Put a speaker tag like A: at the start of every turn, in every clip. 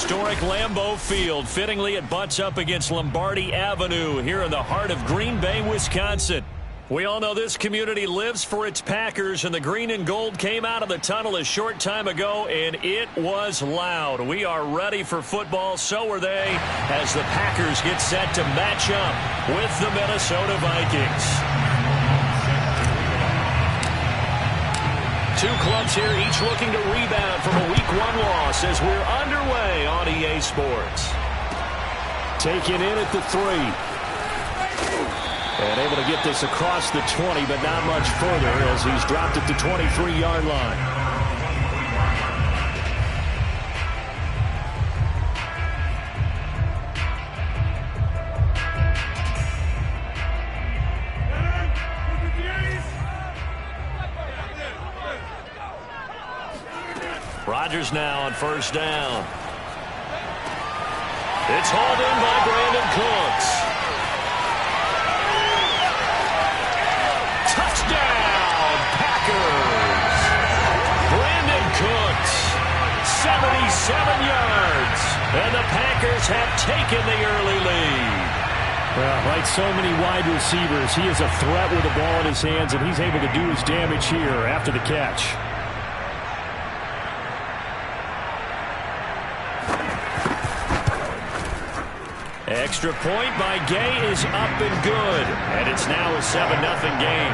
A: historic Lambeau Field. Fittingly, it butts up against Lombardi Avenue here in the heart of Green Bay, Wisconsin. We all know this community lives for its Packers, and the green and gold came out of the tunnel a short time ago, and it was loud. We are ready for football, so are they, as the Packers get set to match up with the Minnesota Vikings. Two clubs here, each looking to rebound from a Week 1 loss as we're underway on EA Sports.
B: Taken in at the 3. And able to get this across the 20, but not much further as he's dropped at the 23-yard line.
A: Rodgers now on first down. It's hauled in by Brandon Cooks. Touchdown, Packers! Brandon Cooks, 77 yards, and the Packers have taken the early lead.
B: Well, like so many wide receivers, he is a threat with the ball in his hands, and he's able to do his damage here after the catch.
A: Extra point by Gay is up and good, and it's now a 7-0 game.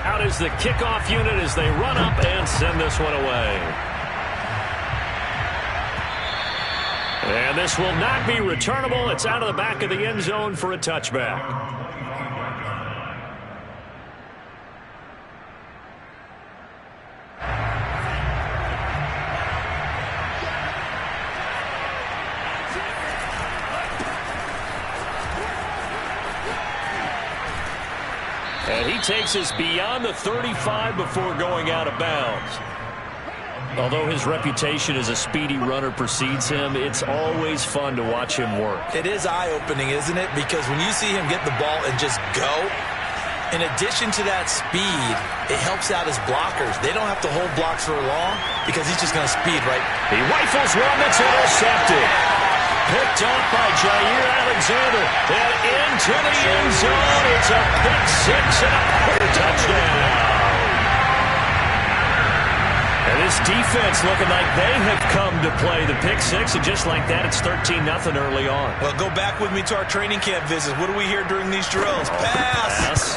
A: Out is the kickoff unit as they run up and send this one away. And this will not be returnable. It's out of the back of the end zone for a touchback. And he takes us beyond the 35 before going out of bounds. Although his reputation as a speedy runner precedes him, it's always fun to watch him work.
C: It is eye-opening, isn't it? Because when you see him get the ball and just go, in addition to that speed, it helps out his blockers. They don't have to hold blocks for long because he's just going to speed, right?
A: He rifles one that's intercepted. Picked up by Jair Alexander. And into the end zone. It's a pick six and a touchdown. And this defense looking like they have come to play the pick six. And just like that, it's 13-0 early on.
C: Well, go back with me to our training camp visits. What do we hear during these drills? Pass.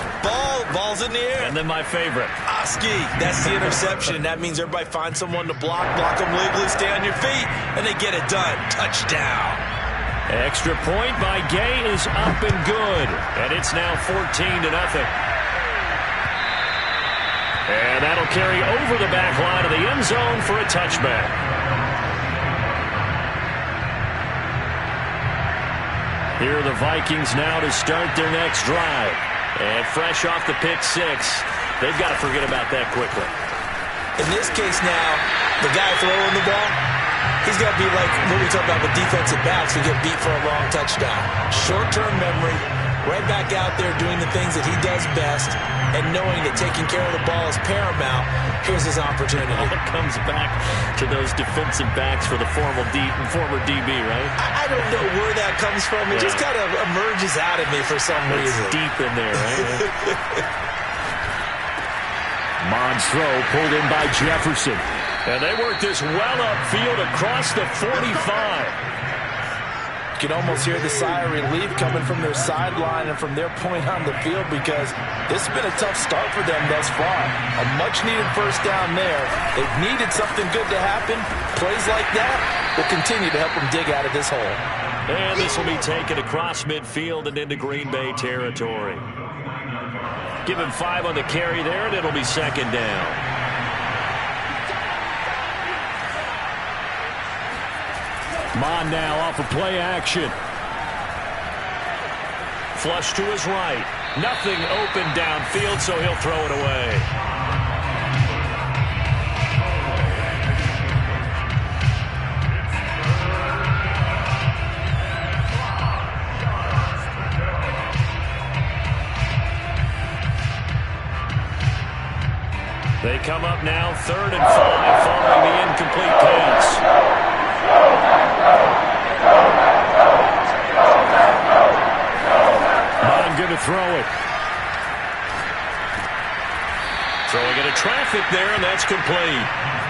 C: Ball's in the air.
A: And then my favorite.
C: Oski. That's the interception. That means everybody finds someone to block them legally, stay on your feet, and they get it done. Touchdown.
A: Extra point by Gay is up and good. And it's now 14-0. And that'll carry over the back line of the end zone for a touchback. Here are the Vikings now to start their next drive. And fresh off the pick six, they've got to forget about that quickly.
C: In this case now, the guy throwing the ball, he's got to be like what we talk about with defensive backs who get beat for a long touchdown. Short-term memory, right back out there doing the things that he does best, and knowing that taking care of the ball is paramount. Here's his opportunity.
A: It comes back to those defensive backs for the former DB, right?
C: I don't know where that comes from. It just kind of emerges out of me for some reason.
A: It's deep in there, right?
B: Monstro pulled in by Jefferson.
A: And they work this well upfield across the 45.
C: You can almost hear the sigh of relief coming from their sideline and from their point on the field because this has been a tough start for them thus far. A much-needed first down there. They've needed something good to happen. Plays like that will continue to help them dig out of this hole.
A: And this will be taken across midfield and into Green Bay territory. Give him 5 on the carry there, and it'll be second down.
B: Mon now off of play action.
A: Flush to his right. Nothing open downfield, so he'll throw it away. come up now, 3rd and 5, following the incomplete pass.
B: Bond going to throw it.
A: Throwing into traffic there, and that's complete.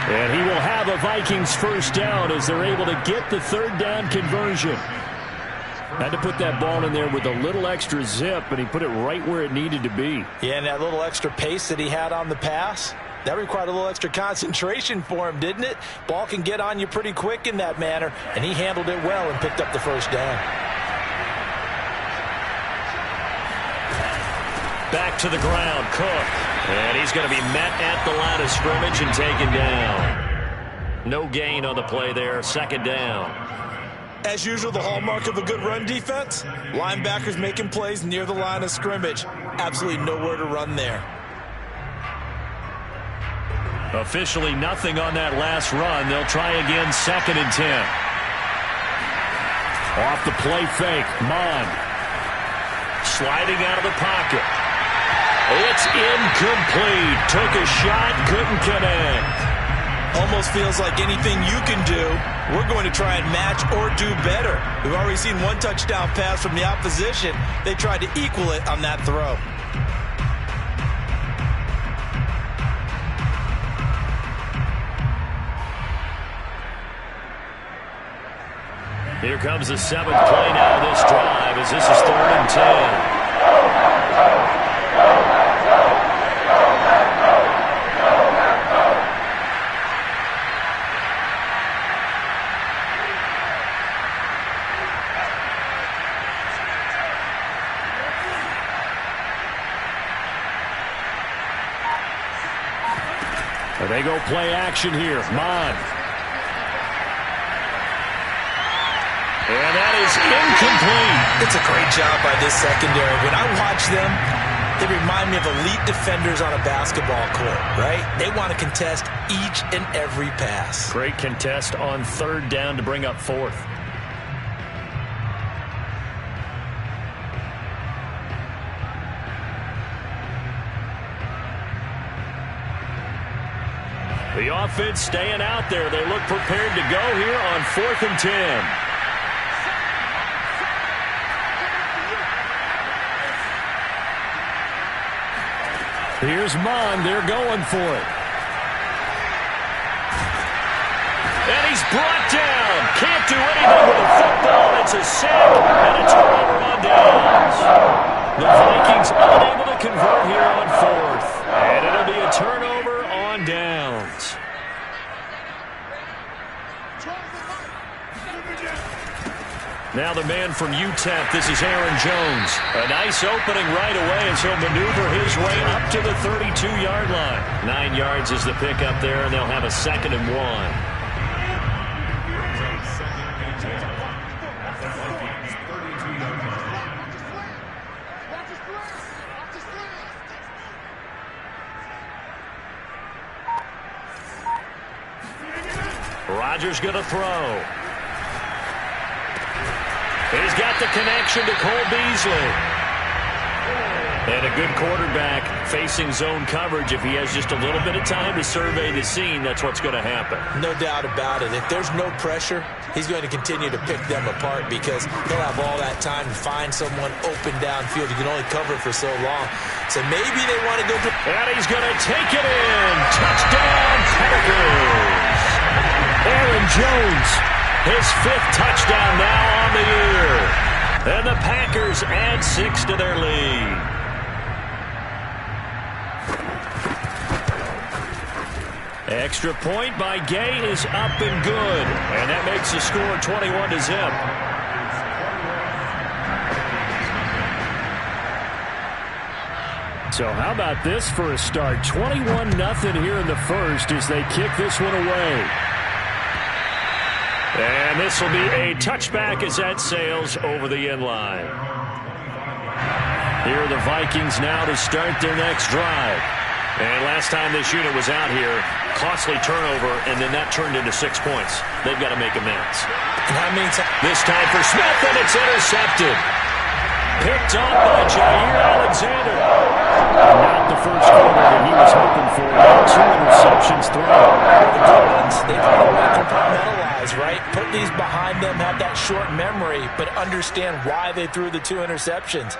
B: And he will have a Vikings first down as they're able to get the 3rd down conversion. Had to put that ball in there with a little extra zip, and he put it right where it needed to be.
C: Yeah, and that little extra pace that he had on the pass, that required a little extra concentration for him, didn't it? Ball can get on you pretty quick in that manner, and he handled it well and picked up the first down.
A: Back to the ground, Cook. And he's going to be met at the line of scrimmage and taken down. No gain on the play there, 2nd down.
C: As usual, the hallmark of a good run defense, linebackers making plays near the line of scrimmage. Absolutely nowhere to run there.
A: Officially nothing on that last run. They'll try again, 2nd and 10.
B: Off the play fake, Mond.
A: Sliding out of the pocket. It's incomplete. Took a shot, couldn't connect.
C: Almost feels like anything you can do, we're going to try and match or do better. We've already seen one touchdown pass from the opposition. They tried to equal it on that throw.
A: Here comes the 7th play now of this drive as this is 3rd and 10.
B: They go play action here. Mond.
A: And that is incomplete.
C: It's a great job by this secondary. When I watch them, they remind me of elite defenders on a basketball court, right? They want to contest each and every pass.
A: Great contest on 3rd down to bring up 4th. The offense staying out there. They look prepared to go here on 4th and 10.
B: Here's Mond. They're going for it.
A: And he's brought down. Can't do anything with a football. It's a sack and a turnover on downs. The Vikings unable to convert here on 4th. And it'll be a turnover on downs. Now the man from UTEP, this is Aaron Jones. A nice opening right away as he'll maneuver his way up to the 32-yard line. 9 yards is the pickup there, and they'll have a 2nd and 1. Rodgers going to throw. He's got the connection to Cole Beasley. And a good quarterback facing zone coverage. If he has just a little bit of time to survey the scene, that's what's going to happen.
C: No doubt about it. If there's no pressure, he's going to continue to pick them apart because he'll have all that time to find someone open downfield. You can only cover it for so long. So maybe they want to go to...
A: And he's going to take it in. Touchdown, Packers. Aaron Jones, his 5th touchdown now on the year. And the Packers add 6 to their lead. Extra point by Gay is up and good. And that makes the score 21-0.
B: So how about this for a start? 21-0 here in the first as they kick this one away.
A: And this will be a touchback as that sails over the end line. Here are the Vikings now to start their next drive. And last time this unit was out here, costly turnover, and then that turned into 6 points. They've got to make amends.
C: And how many times?
A: This time for Smith, and it's intercepted. Picked off by Jair Alexander.
B: Not the first quarter that he was hoping for. Now 2 interceptions thrown.
C: The defense, they find a way to compartmentalize, right? Put these behind them, have that short memory, but understand why they threw the 2 interceptions.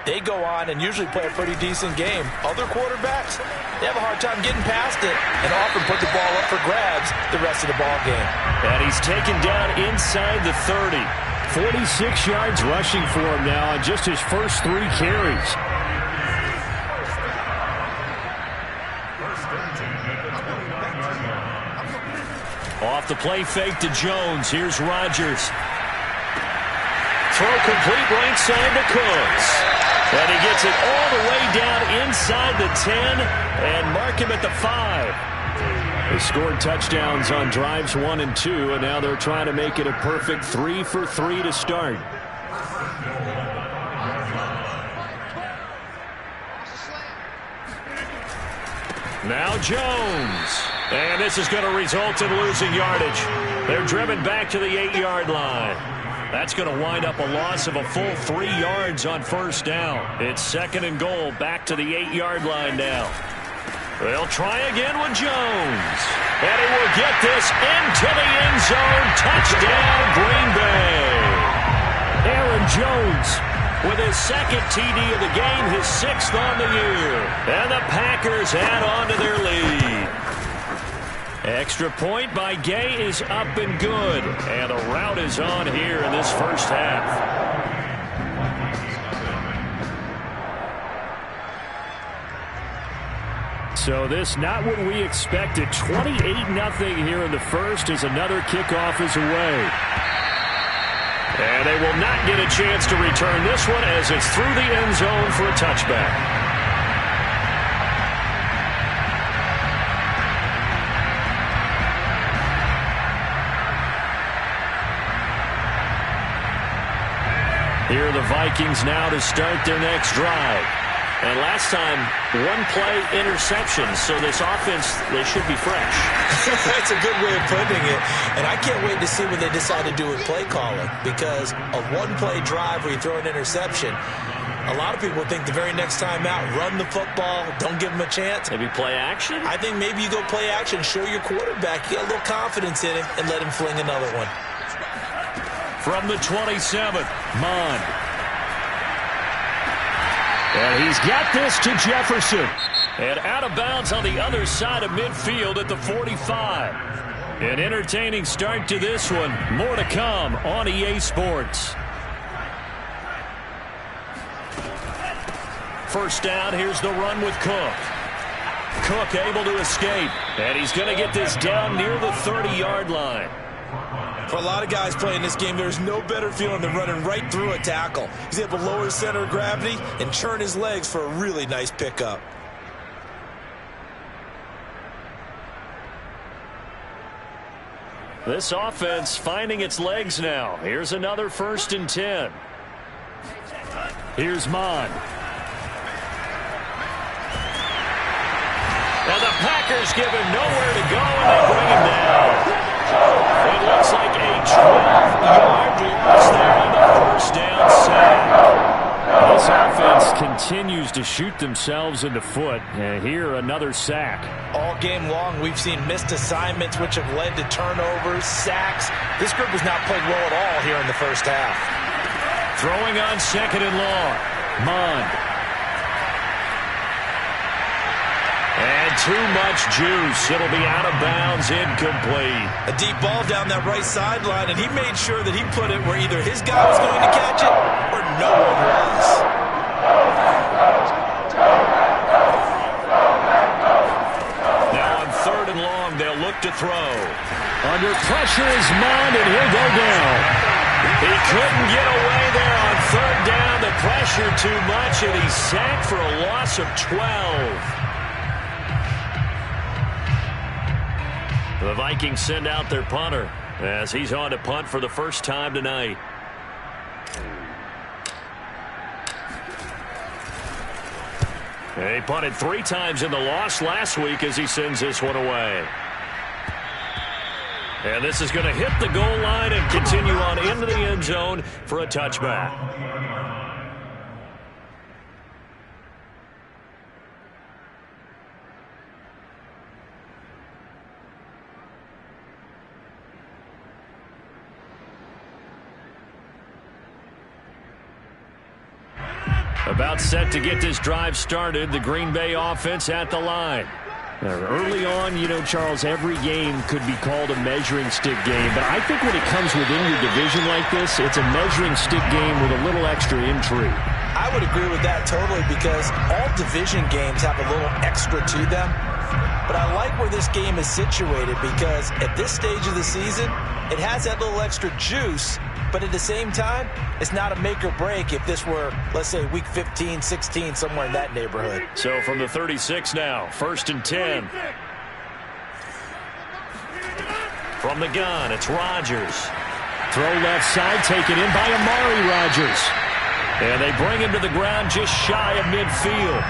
C: They go on and usually play a pretty decent game. Other quarterbacks, they have a hard time getting past it and often put the ball up for grabs the rest of the ball game.
A: And he's taken down inside the 30.
B: 46 yards rushing for him now on just his first 3 carries.
A: Off the play fake to Jones. Here's Rodgers. Throw complete right side to Cooks. And he gets it all the way down inside the 10 and mark him at the 5.
B: They scored touchdowns on drives 1 and 2, and now they're trying to make it a perfect 3 for 3 to start.
A: Now Jones. And this is going to result in losing yardage. They're driven back to the 8-yard line. That's going to wind up a loss of a full 3 yards on first down. It's 2nd and goal, back to the 8-yard line now. They'll try again with Jones. And he will get this into the end zone. Touchdown, Green Bay.
B: Aaron Jones
A: with his 2nd TD of the game, his 6th on the year. And the Packers add on to their lead. Extra point by Gay is up and good. And the rout is on here in this first half.
B: So this not what we expected. 28-0 here in the first as another kickoff is away.
A: And they will not get a chance to return this one as it's through the end zone for a touchback. Here are the Vikings now to start their next drive. And last time, 1-play interception, so this offense, they should be fresh.
C: That's a good way of putting it. And I can't wait to see what they decide to do with play calling, because a 1-play drive where you throw an interception, a lot of people think the very next time out, run the football, don't give them a chance.
A: Maybe play action?
C: I think maybe you go play action, show your quarterback, get a little confidence in him, and let him fling another one.
A: From the 27th, Mond.
B: And he's got this to Jefferson.
A: And out of bounds on the other side of midfield at the 45. An entertaining start to this one. More to come on EA Sports. First down, here's the run with Cook. Cook able to escape. And he's going to get this down near the 30-yard line.
C: For a lot of guys playing this game, there's no better feeling than running right through a tackle. He's able to lower his center of gravity and churn his legs for a really nice pickup.
A: This offense finding its legs now. Here's another 1st and 10.
B: Here's Mond.
A: And the Packers give him nowhere to go, and they bring him down. It looks like a 12-yard loss there on the first down sack.
B: This offense continues to shoot themselves in the foot. And here, another sack.
C: All game long, we've seen missed assignments, which have led to turnovers, sacks. This group has not played well at all here in the first half.
A: Throwing on 2nd and long. Mond. And too much juice. It'll be out of bounds, incomplete.
C: A deep ball down that right sideline, and he made sure that he put it where either his guy was going to catch it or no one was.
A: Now on 3rd and long, they'll look to throw.
B: Under pressure is Mond, and he'll go down.
A: He couldn't get away there on 3rd down. The pressure too much, and he's sacked for a loss of 12. The Vikings send out their punter as he's on to punt for the first time tonight. He punted 3 times in the loss last week as he sends this one away. And this is going to hit the goal line and continue on into the end zone for a touchback. About set to get this drive started. The Green Bay offense at the line.
B: Early on, you know, Charles, every game could be called a measuring stick game. But I think when it comes within your division like this, it's a measuring stick game with a little extra intrigue.
C: I would agree with that totally, because all division games have a little extra to them. But I like where this game is situated, because at this stage of the season, it has that little extra juice. But at the same time, it's not a make or break if this were, let's say, week 15, 16, somewhere in that neighborhood.
A: So from the 36 now, 1st and 10. From the gun, it's Rodgers.
B: Throw left side, taken in by Amari Rodgers.
A: And they bring him to the ground just shy of midfield.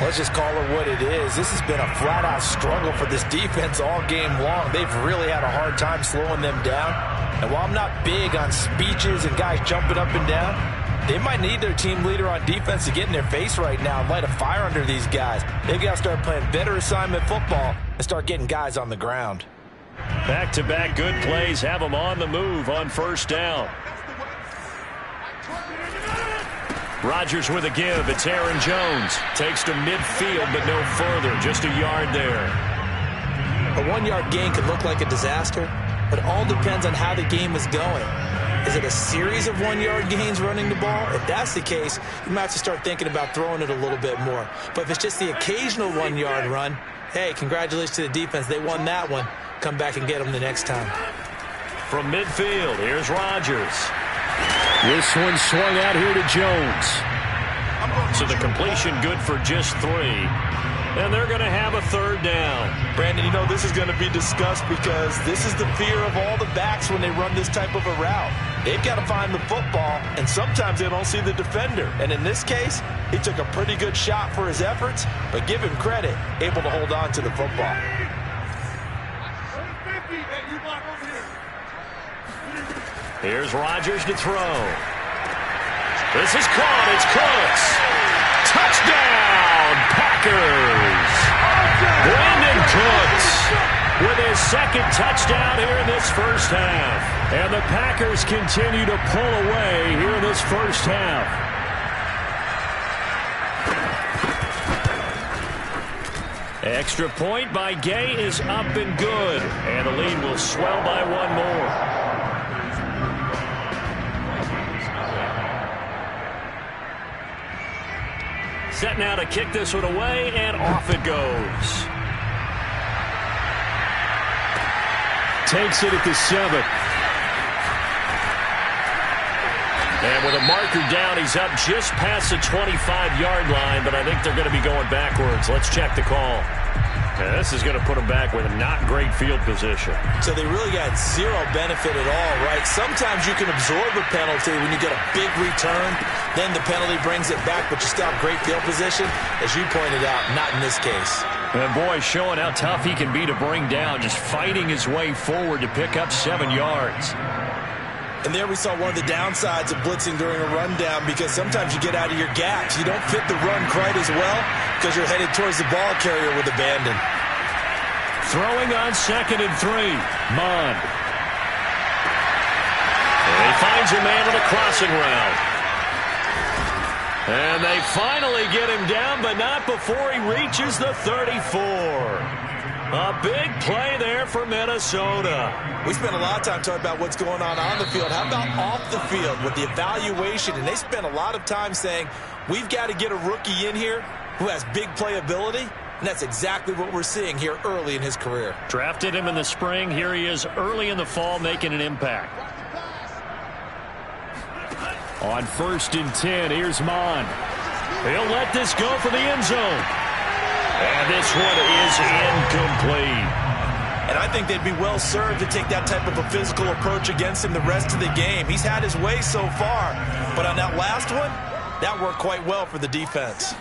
C: Let's just call it what it is. This has been a flat-out struggle for this defense all game long. They've really had a hard time slowing them down. And while I'm not big on speeches and guys jumping up and down, they might need their team leader on defense to get in their face right now and light a fire under these guys. They've got to start playing better assignment football and start getting guys on the ground.
A: Back-to-back good plays have them on the move on 1st down. Rodgers with a give. It's Aaron Jones. Takes to midfield, but no further. Just a yard there.
C: A 1-yard gain could look like a disaster, but it all depends on how the game is going. Is it a series of 1-yard gains running the ball? If that's the case, you might have to start thinking about throwing it a little bit more. But if it's just the occasional 1-yard run, hey, congratulations to the defense. They won that one. Come back and get them the next time.
A: From midfield, here's Rodgers.
B: This one swung out here to Jones.
A: So the completion good for just 3. And they're going to have a 3rd down.
C: Brandon, you know this is going to be discussed, because this is the fear of all the backs when they run this type of a route. They've got to find the football, and sometimes they don't see the defender. And in this case, he took a pretty good shot for his efforts, but give him credit, able to hold on to the football.
A: Here's Rodgers to throw. This is caught. It's Cooks. Touchdown, Packers. Brandon Cooks with his 2nd touchdown here in this 1st half. And the Packers continue to pull away here in this 1st half. Extra point by Gay is up and good. And the lead will swell by 1 more. Set now to kick this one away, and off it goes.
B: Takes it at the 7.
A: And with a marker down, he's up just past the 25-yard line, but I think they're going to be going backwards. Let's check the call. And this is going to put them back with a not great field position. So they really got zero benefit at all, right? Sometimes you can absorb a penalty when you get a big return. Then the penalty brings it back, but you still have great field position. As you pointed out, not in this case. And boy, showing how tough he can be to bring down, just fighting his way forward to pick up 7 yards.
C: And there we saw one of the downsides of blitzing during a rundown, because sometimes you get out of your gaps. You don't fit the run quite as well because you're headed towards the ball carrier with abandon.
A: Throwing on 2nd and 3. Mond. And he finds a man on a crossing route. And they finally get him down, but not before he reaches the 34. A big play there for Minnesota.
C: We spent a lot of time talking about what's going on the field. How about off the field with the evaluation? And they spent a lot of time saying, we've got to get a rookie in here who has big playability. And that's exactly what we're seeing here early in his career.
A: Drafted him in the spring. Here he is early in the fall making an impact.
B: On 1st and 10, here's Mond.
A: He'll let this go for the end zone. And this one is incomplete.
C: And I think they'd be well served to take that type of a physical approach against him the rest of the game. He's had his way so far, but on that last one, that worked quite well for the defense.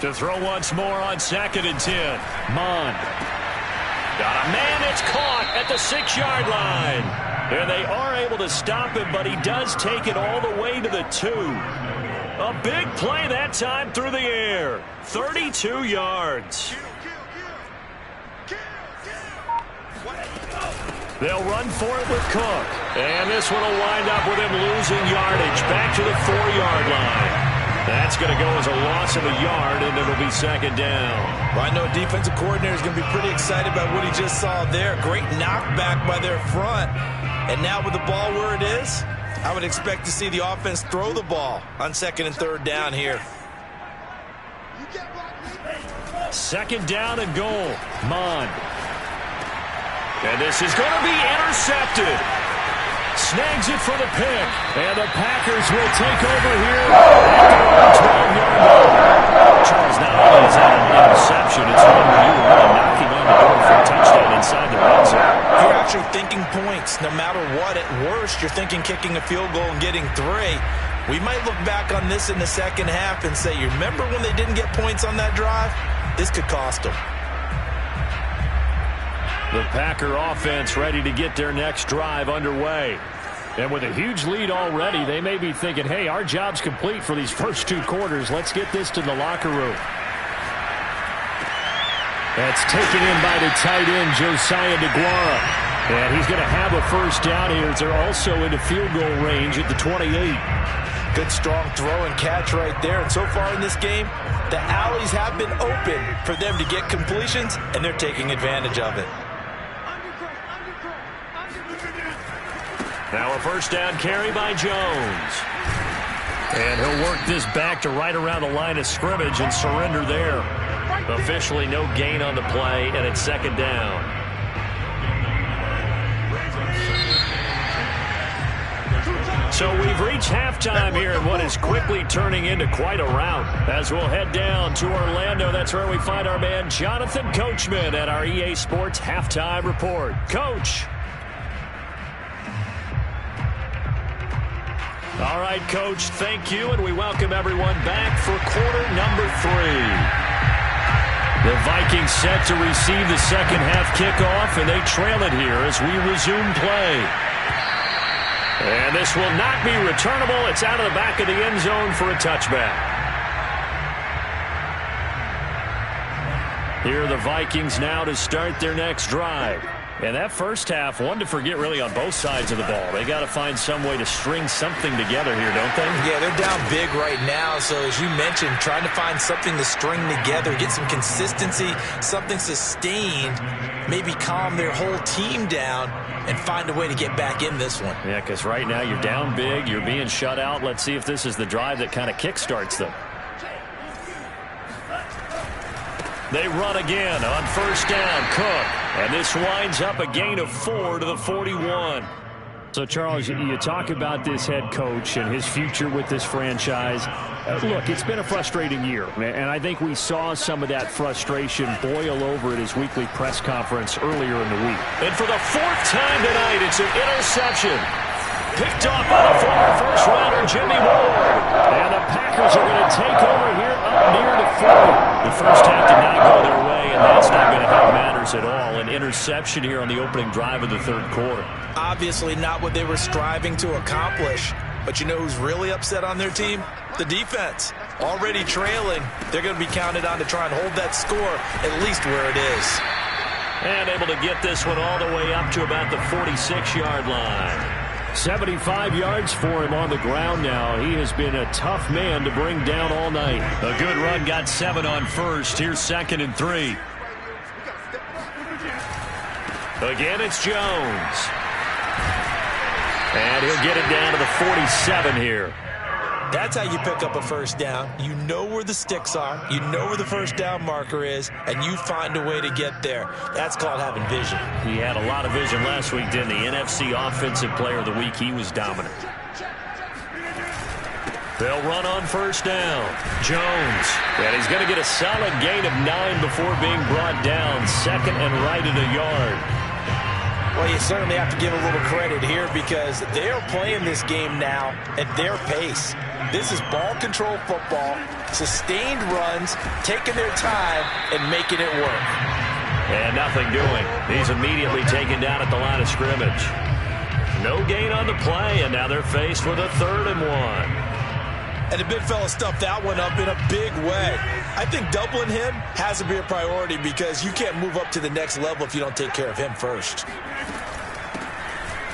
A: To throw once more on 2nd and 10. Mond. Got a man, it's caught at the 6-yard line. And they are able to stop him, but he does take it all the way to the 2. A big play that time through the air. 32 yards. They'll run for it with Cook. And this one will wind up with him losing yardage back to the 4-yard line. That's going to go as a loss of a yard, and it'll be second down.
C: Well, I know a defensive coordinator is going to be pretty excited about what he just saw there. Great knockback by their front. And now with the ball where it is, I would expect to see the offense throw the ball on second and third down here.
A: Second down and goal. Mon. And this is going to be intercepted. Snags it for the pick. And the Packers will take over here at the 12-yard line. Charles, not only is that an interception, it's one where you were really knocking on the door for a touchdown inside the red zone.
C: You're actually thinking points. No matter what, at worst, you're thinking kicking a field goal and getting 3. We might look back on this in the second half and say, you remember when they didn't get points on that drive? This could cost them.
A: The Packer offense ready to get their next drive underway. And with a huge lead already, they may be thinking, hey, our job's complete for these first 2 quarters. Let's get this to the locker room. That's taken in by the tight end, Josiah DeGuara. And he's going to have a first down here as they're also into field goal range at the 28.
C: Good strong throw and catch right there. And so far in this game, the alleys have been open for them to get completions, and they're taking advantage of it.
A: Now a first down carry by Jones. And he'll work this back to right around the line of scrimmage and surrender there. Officially no gain on the play, and it's second down. So we've reached halftime here in what is quickly turning into quite a rout. As we'll head down to Orlando, that's where we find our man Jonathan Coachman at our EA Sports Halftime Report. Coach. All right, Coach, thank you, and we welcome everyone back for quarter number 3. The Vikings set to receive the second half kickoff, and they trail it here as we resume play. And this will not be returnable. It's out of the back of the end zone for a touchback. Here are the Vikings now to start their next drive. And that first half, one to forget really on both sides of the ball. They got to find some way to string something together here, don't they?
C: Yeah, they're down big right now. So as you mentioned, trying to find something to string together, get some consistency, something sustained, maybe calm their whole team down and find a way to get back in this one.
A: Yeah, because right now you're down big, you're being shut out. Let's see if this is the drive that kind of kickstarts them. They run again on first down, Cook. And this winds up a gain of 4 to the 41. So, Charles, you talk about this head coach and his future with this franchise. Look, it's been a frustrating year, and I think we saw some of that frustration boil over at his weekly press conference earlier in the week. And for the 4th time tonight, it's an interception. Picked off by the former first-rounder Jimmy Ward. And the Packers are going to take over here up near the 40. The first half did not go their way, and that's not going to help matters at all. An interception here on the opening drive of the third quarter.
C: Obviously not what they were striving to accomplish. But you know who's really upset on their team? The defense. Already trailing, they're going to be counted on to try and hold that score at least where it is.
A: And able to get this one all the way up to about the 46-yard line. 75 yards for him on the ground now. He has been a tough man to bring down all night. A good run, got 7 on first. Here's 2nd and 3. Again, it's Jones. And he'll get it down to the 47 here.
C: That's how you pick up a first down. You know where the sticks are. You know where the first down marker is, and you find a way to get there. That's called having vision.
A: He had a lot of vision last week, didn't he? NFC Offensive Player of the Week. He was dominant. They'll run on first down. Jones. And he's going to get a solid gain of 9 before being brought down. 2nd and right at a yard.
C: Well, you certainly have to give a little credit here because they are playing this game now at their pace. This is ball control football, sustained runs, taking their time and making it work.
A: And nothing doing. He's immediately taken down at the line of scrimmage. No gain on the play, and now they're faced with a 3rd and 1.
C: And the big fella stuffed that one up in a big way. I think doubling him has to be a priority because you can't move up to the next level if you don't take care of him first.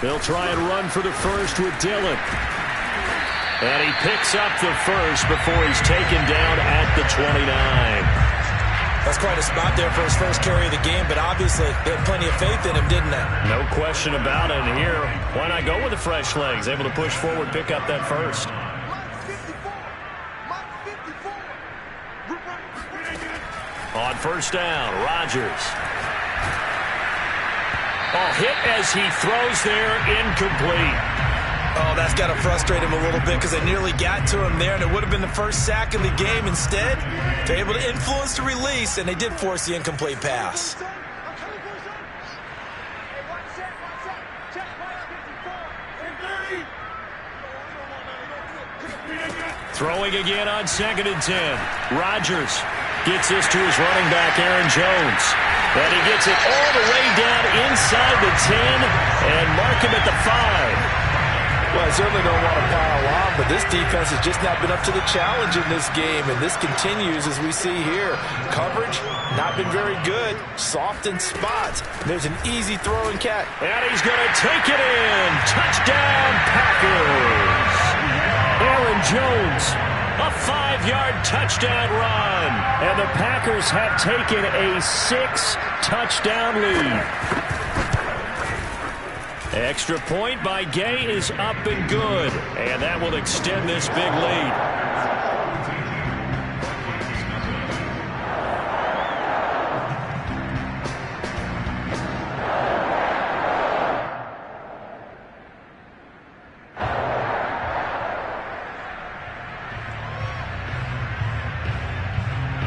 A: They'll try and run for the first with Dillon. And he picks up the first before he's taken down at the 29.
C: That's quite a spot there for his first carry of the game, but obviously they had plenty of faith in him, didn't they?
A: No question about it. And here, why not go with the fresh legs? Able to push forward, pick up that first. On first down, Rodgers. Hit as he throws there, incomplete.
C: Oh, that's got to frustrate him a little bit because they nearly got to him there, and it would have been the first sack of the game. Instead, they're able to influence the release, and they did force the incomplete pass.
A: Throwing again on 2nd and 10. Rodgers gets this to his running back, Aaron Jones. And he gets it all the way down inside the 10 and mark him at the 5.
C: Well, I certainly don't want to pile on, but this defense has just not been up to the challenge in this game, and this continues as we see here. Coverage, not been very good. Soft in spots. There's an easy throw and catch.
A: And he's going to take it in. Touchdown, Packers. Aaron Jones, a 5-yard touchdown run.
B: And the Packers have taken a 6-touchdown lead.
A: Extra point by Gay is up and good. And that will extend this big lead.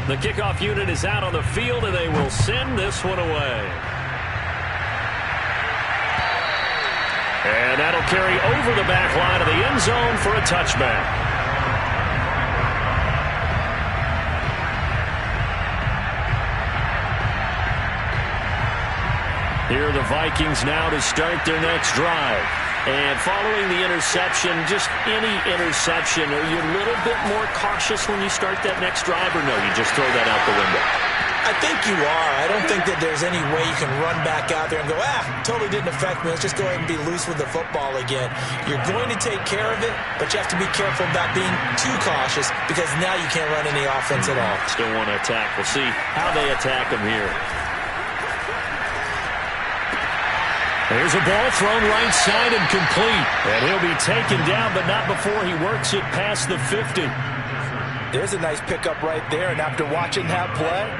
A: The kickoff unit is out on the field, and they will send this one away. And that'll carry over the back line of the end zone for a touchback. Here are the Vikings now to start their next drive. And following the interception, just any interception, are you a little bit more cautious when you start that next drive, or no, you just throw that out the window?
C: I think you are. I don't think that there's any way you can run back out there and go, totally didn't affect me. Let's just go ahead and be loose with the football again. You're going to take care of it, but you have to be careful about being too cautious because now you can't run any offense at all.
A: Still want to attack. We'll see how they attack him here. There's a ball thrown right side and complete. And he'll be taken down, but not before he works it past the 50.
C: There's a nice pickup right there, and after watching that play,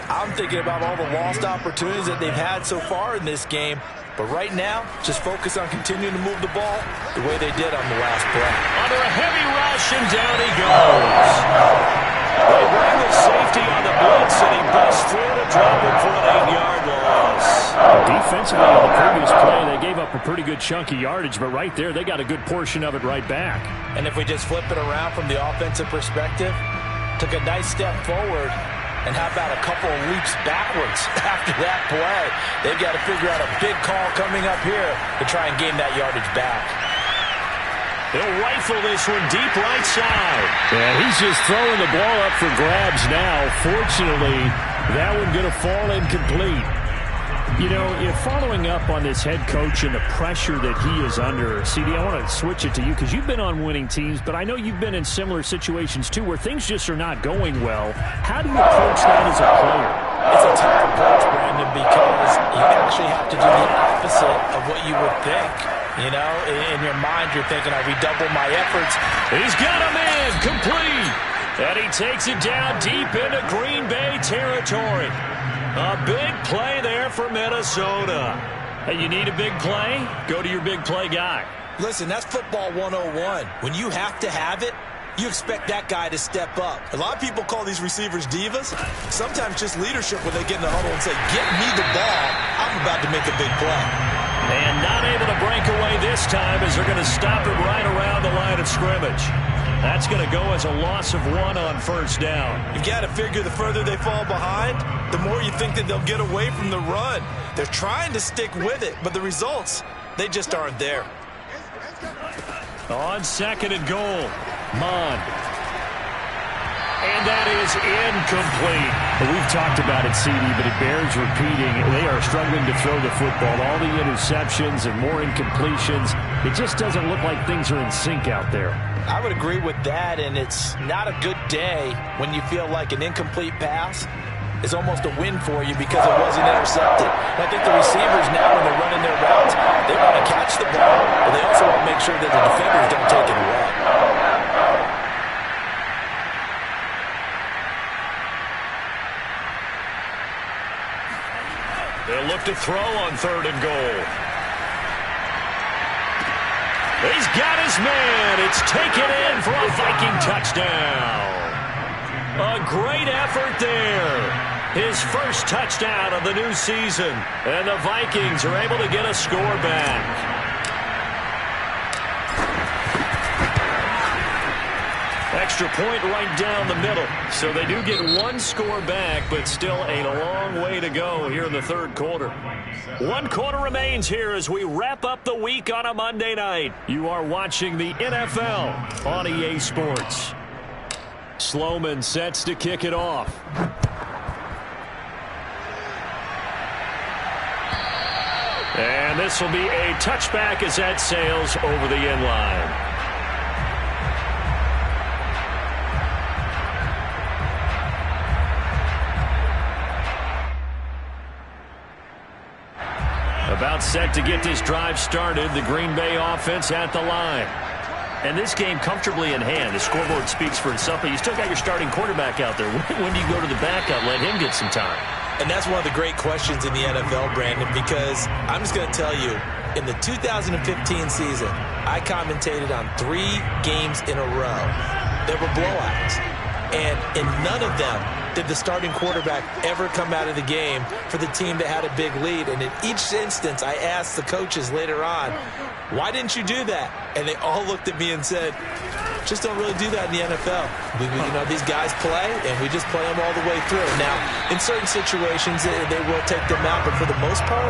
C: I'm thinking about all the lost opportunities that they've had so far in this game. But right now, just focus on continuing to move the ball the way they did on the last play.
A: Under a heavy rush, and down he goes. They bring the safety on the blitz, and he busts through to drop him for an 8-yard loss.
B: Defensively on the previous play, they gave up a pretty good chunk of yardage, but right there, they got a good portion of it right back.
C: And if we just flip it around from the offensive perspective, took a nice step forward, and how about a couple of leaps backwards after that play? They've got to figure out a big call coming up here to try and gain that yardage back.
A: He'll rifle this one deep right side.
B: Yeah, he's just throwing the ball up for grabs now. Fortunately, that one going to fall incomplete. You know, if following up on this head coach and the pressure that he is under, CD, I want to switch it to you because you've been on winning teams, but I know you've been in similar situations too where things just are not going well. How do you approach that as a player?
C: It's a tough approach, Brandon, because you actually have to do the opposite of what you would think. You know, in your mind, you're thinking, I redouble my efforts.
A: He's got him in, complete. And he takes it down deep into Green Bay territory. A big play there for Minnesota. Hey, you need a big play? Go to your big play guy.
C: Listen, that's football 101. When you have to have it, you expect that guy to step up. A lot of people call these receivers divas. Sometimes just leadership when they get in the huddle and say, get me the ball. I'm about to make a big play.
A: And not able to break away this time as they're going to stop it right around the line of scrimmage. That's going to go as a loss of 1 on first down.
C: You've got to figure the further they fall behind, the more you think that they'll get away from the run. They're trying to stick with it, but the results, they just aren't there.
A: On 2nd and goal, Mond. And that is incomplete.
B: We've talked about it, CD, but it bears repeating. They are struggling to throw the football. All the interceptions and more incompletions. It just doesn't look like things are in sync out there.
C: I would agree with that, and it's not a good day when you feel like an incomplete pass is almost a win for you because it wasn't intercepted. And I think the receivers now, when they're running their routes, they want to catch the ball, but they also want to make sure that the defenders don't take it away.
A: They'll look to throw on 3rd and goal. He's got his man. It's taken in for a Viking touchdown. A great effort there. His first touchdown of the new season. And the Vikings are able to get a score back. Extra point right down the middle. So they do get one score back, but still a long way to go here in the 3rd quarter. 1 quarter remains here as we wrap up the week on a Monday night. You are watching the NFL on EA Sports. Sloman sets to kick it off. And this will be a touchback as that sails over the end line. About set to get this drive started. The Green Bay offense at the line. And this game comfortably in hand. The scoreboard speaks for itself, but you still got your starting quarterback out there. When do you go to the backup, let him get some time?
C: And that's one of the great questions in the NFL, Brandon, because I'm just going to tell you, in the 2015 season, I commentated on 3 games in a row. There were blowouts. And in none of them did the starting quarterback ever come out of the game for the team that had a big lead. And in each instance, I asked the coaches later on, why didn't you do that? And they all looked at me and said, just don't really do that in the NFL. These guys play, and we just play them all the way through. Now, in certain situations, they will take them out, but for the most part,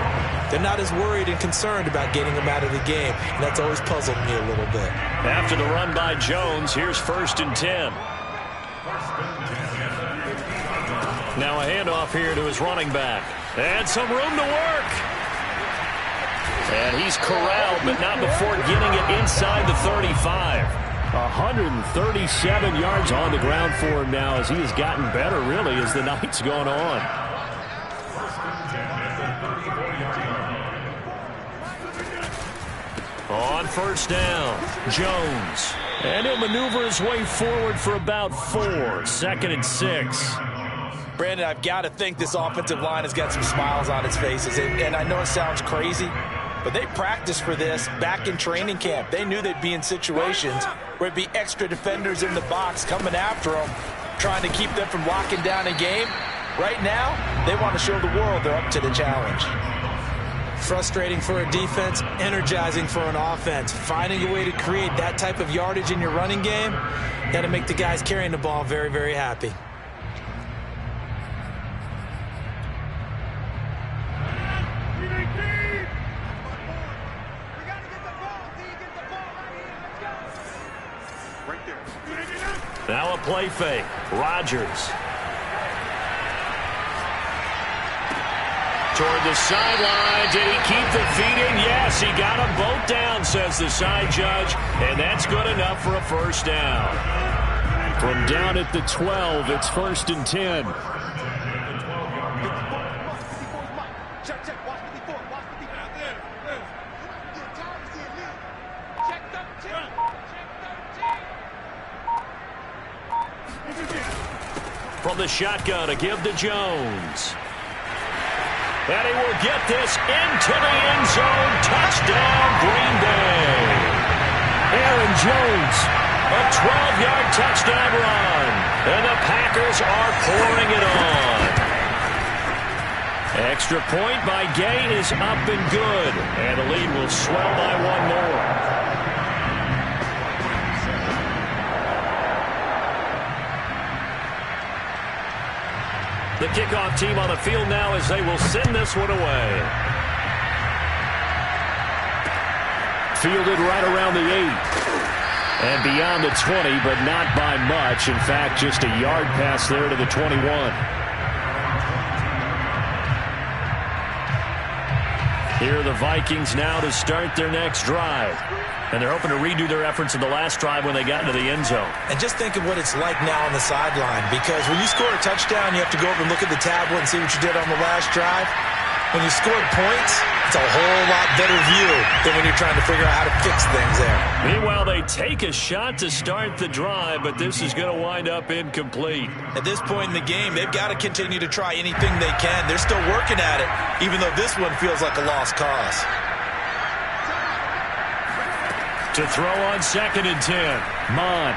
C: they're not as worried and concerned about getting them out of the game. And that's always puzzled me a little bit.
A: After the run by Jones, here's 1st and 10. Now a handoff here to his running back. And some room to work. And he's corralled, but not before getting it inside the 35.
B: 137 yards on the ground for him now as he has gotten better, really, as the night's gone on.
A: On 1st down, Jones. And he'll maneuver his way forward for about 4. 2nd and 6.
C: Brandon, I've got to think this offensive line has got some smiles on its faces. And I know it sounds crazy, but they practiced for this back in training camp. They knew they'd be in situations where it'd be extra defenders in the box coming after them, trying to keep them from locking down a game. Right now, they want to show the world they're up to the challenge. Frustrating for a defense, energizing for an offense. Finding a way to create that type of yardage in your running game, got to make the guys carrying the ball very, very happy.
A: Now a play fake. Rodgers. Toward the sideline. Did he keep the feet in? Yes, he got them both down, says the side judge. And that's good enough for a 1st down.
B: From down at the 12, it's 1st and 10.
A: From the shotgun to give to Jones. And he will get this into the end zone. Touchdown, Green Bay.
B: Aaron Jones.
A: A 12-yard touchdown run. And the Packers are pouring it on. Extra point by Gay is up and good. And the lead will swell by 1 more. The kickoff team on the field now as they will send this one away.
B: Fielded right around the 8. And beyond the 20, but not by much. In fact, just a yard pass there to the 21. Here are the Vikings now to start their next drive. And they're hoping to redo their efforts in the last drive when they got into the end zone.
C: And just think of what it's like now on the sideline, because when you score a touchdown, you have to go over and look at the tablet and see what you did on the last drive. When you scored points, it's a whole lot better view than when you're trying to figure out how to fix things there.
A: Meanwhile, they take a shot to start the drive, but this is going to wind up incomplete.
C: At this point in the game, they've got to continue to try anything they can. They're still working at it, even though this one feels like a lost cause.
A: To throw on 2nd and 10. Mond.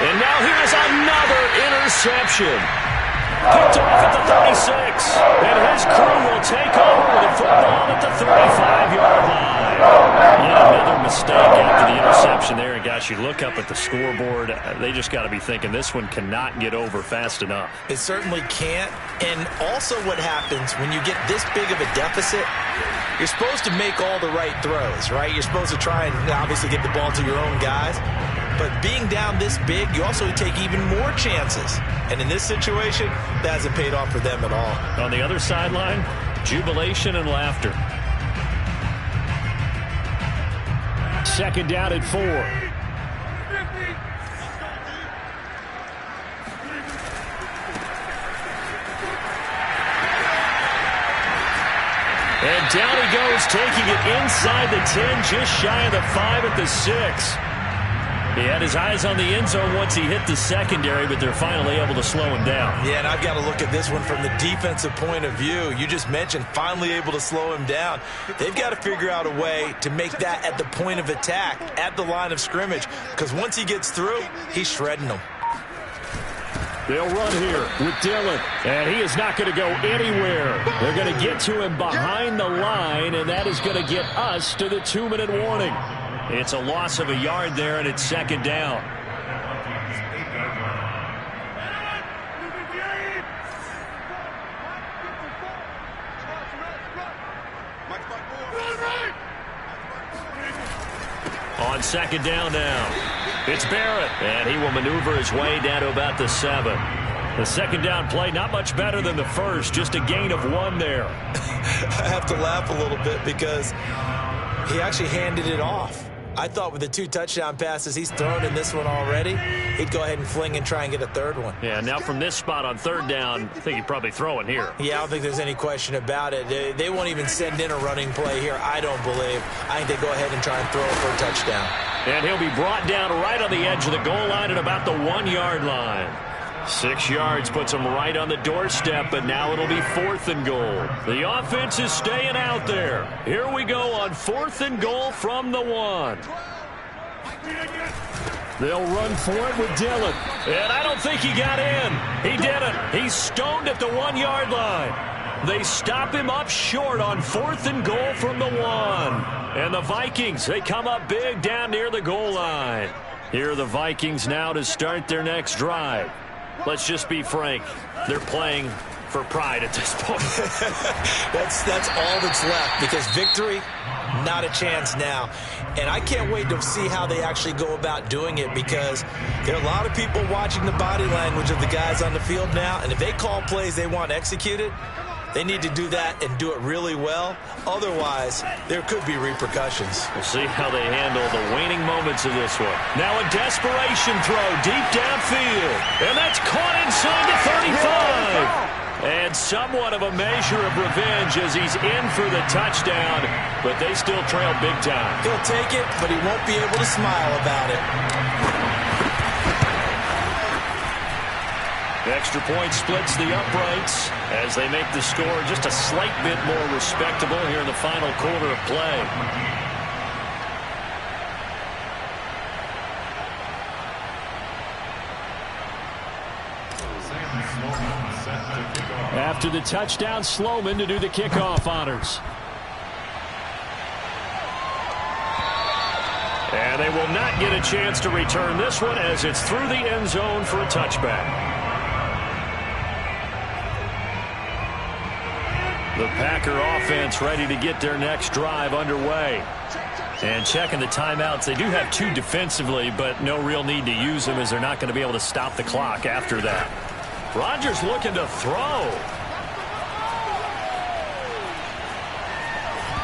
A: And now here's another interception. Picked off at the 36. And his crew will take over with the football at the 35-yard line. Yet another mistake after the interception there. And gosh, you look up at the scoreboard, they just got to be thinking this one cannot get over fast enough.
C: It certainly can't. And also what happens when you get this big of a deficit, you're supposed to make all the right throws, right? You're supposed to try and obviously get the ball to your own guys. But being down this big, you also take even more chances. And in this situation, that hasn't paid off for them at all.
A: On the other sideline, jubilation and laughter.
B: 2nd down and 4.
A: And down he goes, taking it inside the 10, just shy of the 5 at the 6. He had his eyes on the end zone once he hit the secondary, but they're finally able to slow him down.
C: Yeah, and I've got to look at this one from the defensive point of view. You just mentioned finally able to slow him down. They've got to figure out a way to make that at the point of attack, at the line of scrimmage, because once he gets through, he's shredding them.
B: They'll run here with Dillon, and he is not going to go anywhere. They're going to get to him behind the line, and that is going to get us to the 2-minute warning.
A: It's a loss of a yard there, and it's 2nd down. On 2nd down now, it's Barrett, and he will maneuver his way down to about the 7. The 2nd down play, not much better than the first, just a gain of 1 there.
C: I have to laugh a little bit because he actually handed it off. I thought with the 2 touchdown passes he's thrown in this one already, he'd go ahead and fling and try and get a 3rd one.
A: Yeah, now from this spot on 3rd down, I think he'd probably throw it here.
C: Yeah, I don't think there's any question about it. They won't even send in a running play here, I don't believe. I think they go ahead and try and throw it for a touchdown.
A: And he'll be brought down right on the edge of the goal line at about the 1-yard line. 6 yards puts him right on the doorstep, but now it'll be 4th and goal. The offense is staying out there. Here we go on 4th and goal from the 1.
B: They'll run for it with Dillon.
A: And I don't think he got in. He didn't. He's stoned at the 1-yard line. They stop him up short on 4th and goal from the 1. And the Vikings, they come up big down near the goal line. Here are the Vikings now to start their next drive. Let's just be frank. They're playing for pride at this point.
C: That's all that's left, because victory, not a chance now. And I can't wait to see how they actually go about doing it, because there are a lot of people watching the body language of the guys on the field now, and if they call plays they want executed, they need to do that and do it really well. Otherwise, there could be repercussions.
A: We'll see how they handle the waning moments of this one. Now a desperation throw deep downfield. And that's caught inside the 35. And somewhat of a measure of revenge as he's in for the touchdown. But they still trail big time.
C: He'll take it, but he won't be able to smile about it.
A: The extra point splits the uprights as they make the score just a slight bit more respectable here in the final quarter of play.
B: After the touchdown, Sloman to do the kickoff honors.
A: And they will not get a chance to return this one as it's through the end zone for a touchback. The Packer offense ready to get their next drive underway. And checking the timeouts, they do have 2 defensively, but no real need to use them as they're not going to be able to stop the clock after that. Rodgers looking to throw.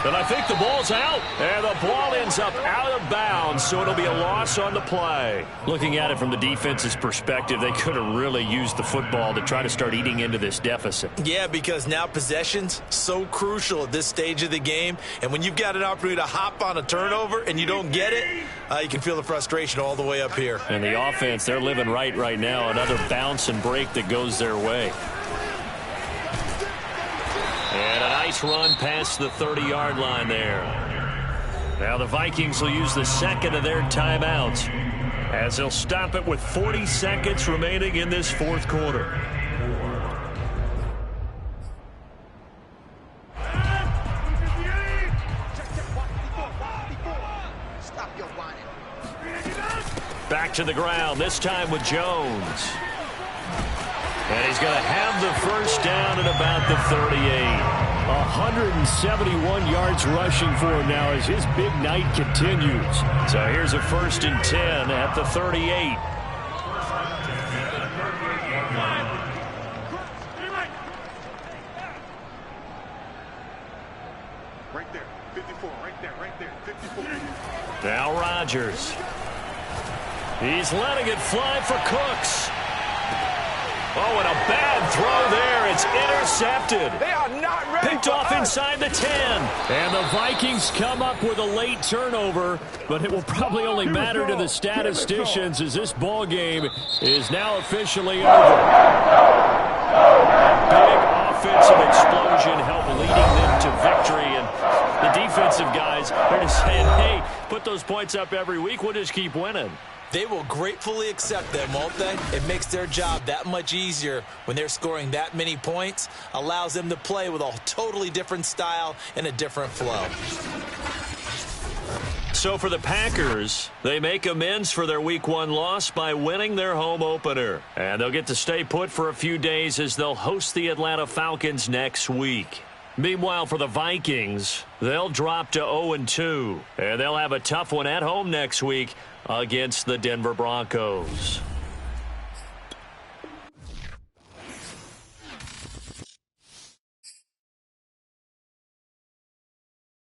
A: And I think the ball's out. And the ball ends up out of bounds, so it'll be a loss on the play. Looking at it from the defense's perspective, they could have really used the football to try to start eating into this deficit.
C: Yeah, because now possession's so crucial at this stage of the game. And when you've got an opportunity to hop on a turnover and you don't get it, you can feel the frustration all the way up here.
A: And the offense, they're living right now. Another bounce and break that goes their way. And a nice run past the 30-yard line there. Now the Vikings will use the second of their timeouts as they'll stop it with 40 seconds remaining in this fourth quarter. Back to the ground, this time with Jones. And he's going to have the first down at about the 38.
B: 171 yards rushing for him now as his big night continues.
A: So here's a 1st and 10 at the 38.
D: Right there, 54, right there, 54.
A: Now Rodgers. He's letting it fly for Cooks. Oh, and a bad throw there. It's intercepted.
D: They are not ready.
A: Picked off inside the 10.
B: And the Vikings come up with a late turnover, but it will probably only matter to the statisticians as this ball game is now officially over.
A: Big offensive explosion helped leading them to victory. And the defensive guys are just saying, hey, put those points up every week. We'll just keep winning.
C: They will gratefully accept them, won't they? It makes their job that much easier when they're scoring that many points. Allows them to play with a totally different style and a different flow.
A: So for the Packers, they make amends for their Week 1 loss by winning their home opener. And they'll get to stay put for a few days as they'll host the Atlanta Falcons next week. Meanwhile, for the Vikings, they'll drop to 0-2. And they'll have a tough one at home next week against the Denver Broncos.